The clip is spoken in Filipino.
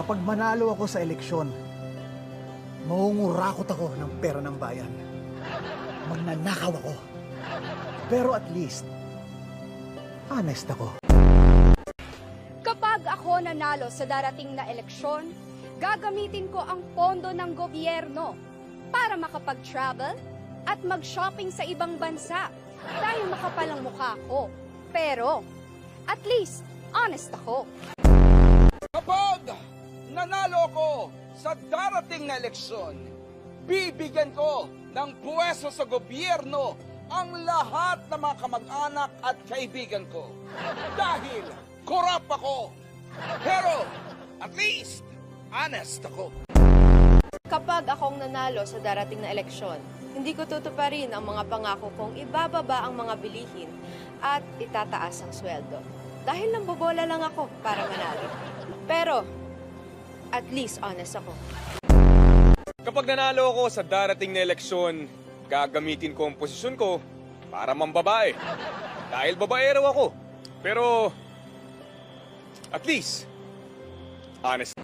Kapag manalo ako sa eleksyon, mangungurakot ako ng pera ng bayan. Magnanakaw ako. Pero at least, honest ako. Kapag ako nanalo sa darating na eleksyon, gagamitin ko ang pondo ng gobyerno para makapag-travel at mag-shopping sa ibang bansa. Dahil makapal ang mukha ko. Pero, at least, honest ako. Kapag nanalo ko sa darating na eleksyon, bibigyan ko ng puwesto sa gobyerno ang lahat ng mga kamag-anak at kaibigan ko. Dahil korap ako. Pero, at least, honest ako. Kapag akong nanalo sa darating na eleksyon, hindi ko tutuparin ang mga pangako kong ibababa ang mga bilihin at itataas ang sweldo. Dahil nambobola lang ako para manalo. Pero, at least honest ako. Kapag nanalo ako sa darating na eleksyon, gagamitin ko ang posisyon ko para mambabae. Dahil babae raw ako. Pero, at least, honest.